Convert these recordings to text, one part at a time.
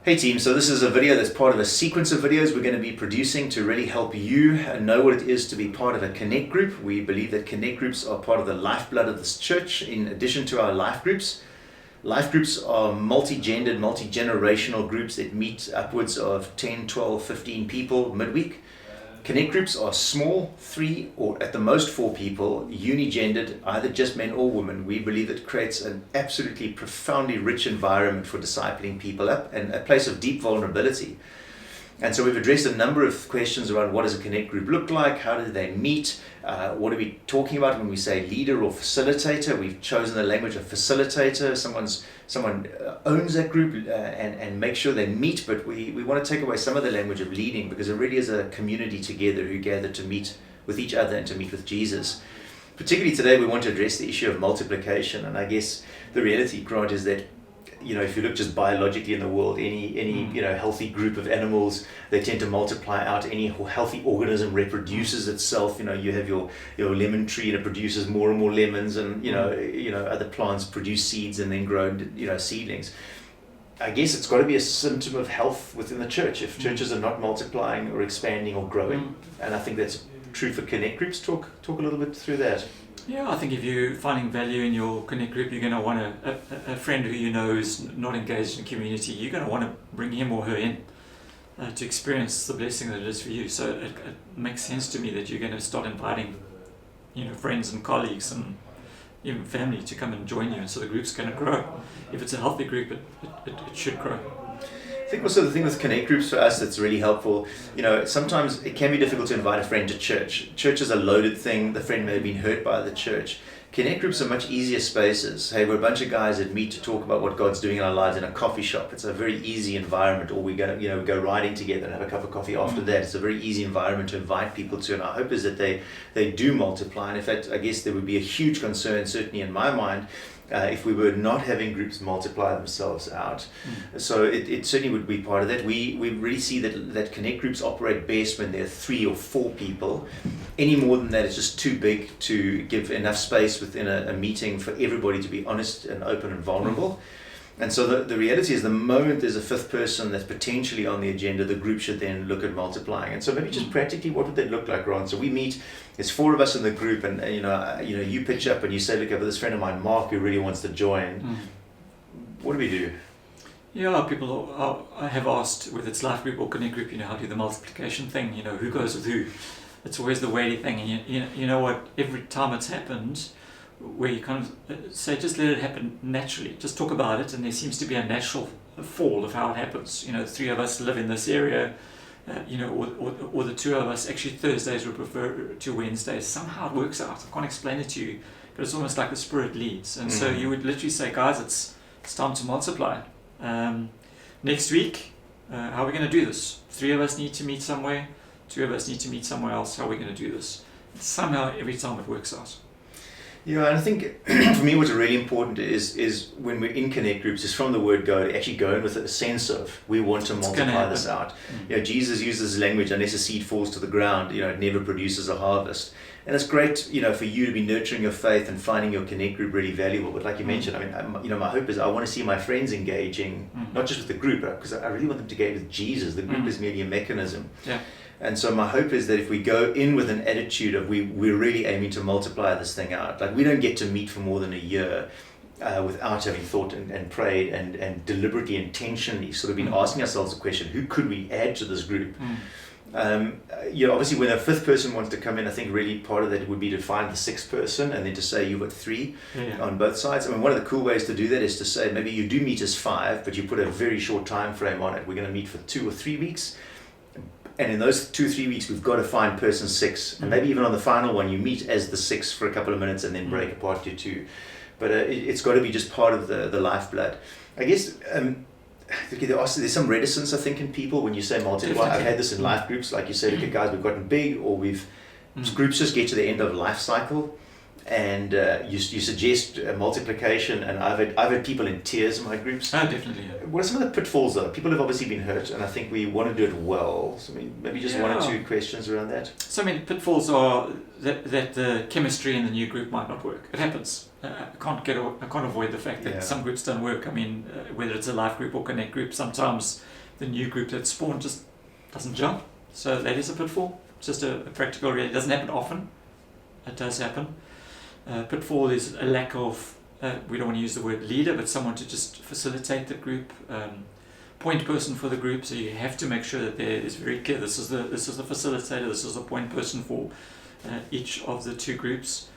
Hey team, so this is a video that's part of a sequence of videos we're going to be producing to really help you know what it is to be part of a Connect group. We believe that Connect groups are part of the lifeblood of this church in addition to our life groups. Life groups are multi-gendered, multi-generational groups that meet upwards of 10, 12, 15 people midweek. Connect groups are small, 3 or at the most 4 people, unigendered, either just men or women. We believe it creates an absolutely profoundly rich environment for discipling people up and a place of deep vulnerability. And so we've addressed a number of questions around what does a Connect group look like, how do they meet, what are we talking about when we say leader or facilitator. We've chosen the language of facilitator. Someone owns that group and make sure they meet, but we want to take away some of the language of leading because it really is a community together who gather to meet with each other and to meet with Jesus. Particularly today we want to address the issue of multiplication, and I guess the reality, Grant, is that if you look just biologically in the world, any healthy group of animals, they tend to multiply out. Any healthy organism reproduces itself. You have your lemon tree and it produces more and more lemons, and other plants produce seeds and then grow seedlings. I guess it's got to be a symptom of health within the church if churches are not multiplying or expanding or growing. And I think that's true for Connect groups. Talk a little bit through that. Yeah, I think if you're finding value in your Connect group, you're going to want a friend who you know is not engaged in community. You're going to want to bring him or her in to experience the blessing that it is for you. So it makes sense to me that you're going to start inviting, friends and colleagues and even family to come and join you. And so the group's going to grow. If it's a healthy group, it should grow. I think also the thing with Connect groups for us that's really helpful, sometimes it can be difficult to invite a friend to church. Church is a loaded thing. The friend may have been hurt by the church. Connect groups are much easier spaces. Hey, we're a bunch of guys that meet to talk about what God's doing in our lives in a coffee shop. It's a very easy environment. Or we go riding together and have a cup of coffee after that. It's a very easy environment to invite people to. And our hope is that they do multiply. And in fact, I guess there would be a huge concern, certainly in my mind, if we were not having groups multiply themselves out. So it certainly would be part of that. We really see that Connect groups operate best when there are 3 or 4 people. Any more than that, it's just too big to give enough space within a meeting for everybody to be honest and open and vulnerable. And so the reality is the moment there's a 5th person that's potentially on the agenda, the group should then look at multiplying. And so maybe just practically, what would that look like, Ron? So we meet, there's 4 of us in the group, and you pitch up and you say, look, I have this friend of mine, Mark, who really wants to join. What do we do? Yeah, people have asked, whether it's life group or Connect group, how to do the multiplication thing, who goes with who. It's always the weighty thing. And you know what, every time it's happened, where you kind of say, just let it happen naturally. Just talk about it, and there seems to be a natural fall of how it happens. 3 of us live in this area, or the 2 of us, actually Thursdays would prefer to Wednesdays. Somehow it works out. I can't explain it to you, but it's almost like the Spirit leads. And so you would literally say, guys, it's time to multiply. Next week, how are we going to do this? 3 of us need to meet somewhere, 2 of us need to meet somewhere else. How are we going to do this? Somehow every time it works out. Yeah, and I think for me what's really important is when we're in Connect groups is from the word go, to actually go in with a sense of we want to multiply this out. Jesus uses language, unless a seed falls to the ground, it never produces a harvest. And it's great, for you to be nurturing your faith and finding your Connect group really valuable. But like you mentioned, my hope is I want to see my friends engaging, not just with the group, because I really want them to engage with Jesus. The group is merely a mechanism. Yeah. And so my hope is that if we go in with an attitude of we're really aiming to multiply this thing out, like we don't get to meet for more than a year without having thought and prayed and deliberately, intentionally sort of been asking ourselves the question, who could we add to this group? Obviously when a 5th person wants to come in, I think really part of that would be to find the 6th person and then to say you've got 3 on both sides. One of the cool ways to do that is to say maybe you do meet as 5, but you put a very short time frame on it. We're going to meet for 2 or 3 weeks. And in those 2-3 weeks, we've got to find person 6. And maybe even on the final one, you meet as the 6 for a couple of minutes and then break apart to 2. But it's got to be just part of the lifeblood. I guess there's some reticence, I think, in people when you say multiply. Definitely. I've had this in life groups. Like you say, look at guys, we've gotten big, or groups just get to the end of life cycle. and you suggest multiplication, and I've had people in tears in my groups. Oh, definitely. Yeah. What are some of the pitfalls though? People have obviously been hurt, and I think we want to do it well. So maybe just one or two questions around that. So pitfalls are that the chemistry in the new group might not work. It happens. I can't avoid the fact that some groups don't work. Whether it's a life group or connect group, sometimes the new group that's spawned just doesn't jump. So that is a pitfall. It's just a practical reality. It doesn't happen often. It does happen. Pitfall is a lack of, we don't want to use the word leader, but someone to just facilitate the group, point person for the group. So you have to make sure that there is very clear, this is the facilitator, this is the point person for each of the two groups.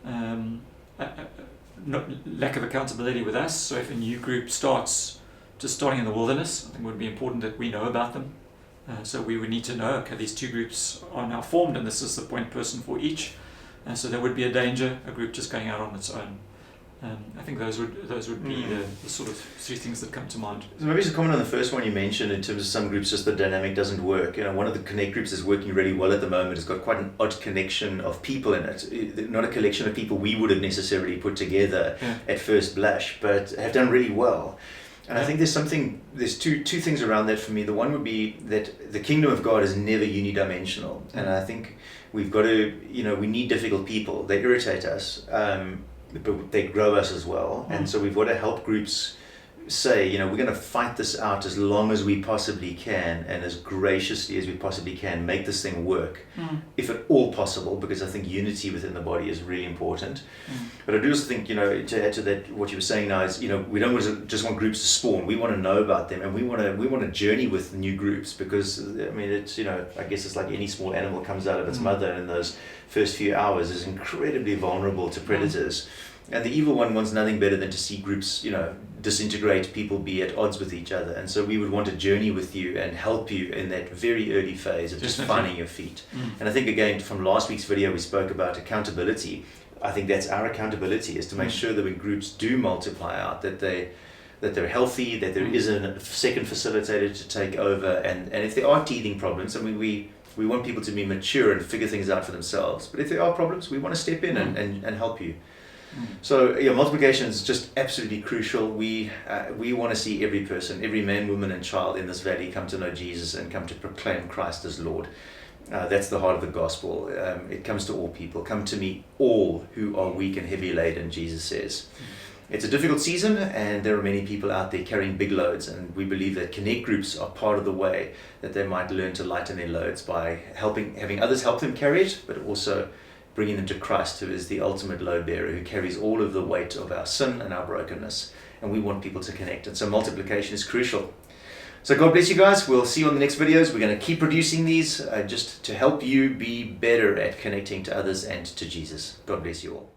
Lack of accountability with us. So if a new group starting in the wilderness, I think it would be important that we know about them. So we would need to know, okay, these two groups are now formed and this is the point person for each. So there would be a danger, a group just going out on its own. I think those would be the sort of three things that come to mind. So maybe just a comment on the first one you mentioned in terms of some groups, just the dynamic doesn't work. One of the Connect groups is working really well at the moment. It's got quite an odd connection of people in it. Not a collection of people we would have necessarily put together at first blush, but have done really well. And I think there's two things around that for me. The one would be that the kingdom of God is never unidimensional. And I think we've got to, we need difficult people. They irritate us, but they grow us as well. And so we've got to help groups say, we're going to fight this out as long as we possibly can and as graciously as we possibly can, make this thing work, if at all possible, because I think unity within the body is really important. But I do also think, to add to that, what you were saying now is, we don't just want groups to spawn. We want to know about them, and we want to journey with new groups, because it's, I guess it's like any small animal comes out of its mother in those first few hours is incredibly vulnerable to predators. And the evil one wants nothing better than to see groups, disintegrate, people be at odds with each other. And so we would want to journey with you and help you in that very early phase of just finding your feet. And I think, again, from last week's video, we spoke about accountability. I think that's our accountability, is to make sure that when groups do multiply out, that they're healthy, that there is a second facilitator to take over. And if there are teething problems, we want people to be mature and figure things out for themselves. But if there are problems, we want to step in and help you. So multiplication is just absolutely crucial. We want to see every person, every man, woman and child in this valley come to know Jesus and come to proclaim Christ as Lord. That's the heart of the gospel. It comes to all people. Come to me, all who are weak and heavy laden, Jesus says. It's a difficult season, and there are many people out there carrying big loads, and we believe that connect groups are part of the way that they might learn to lighten their loads by having others help them carry it, but also bringing them to Christ, who is the ultimate load bearer, who carries all of the weight of our sin and our brokenness. And we want people to connect. And so multiplication is crucial. So God bless you guys. We'll see you on the next videos. We're going to keep producing these just to help you be better at connecting to others and to Jesus. God bless you all.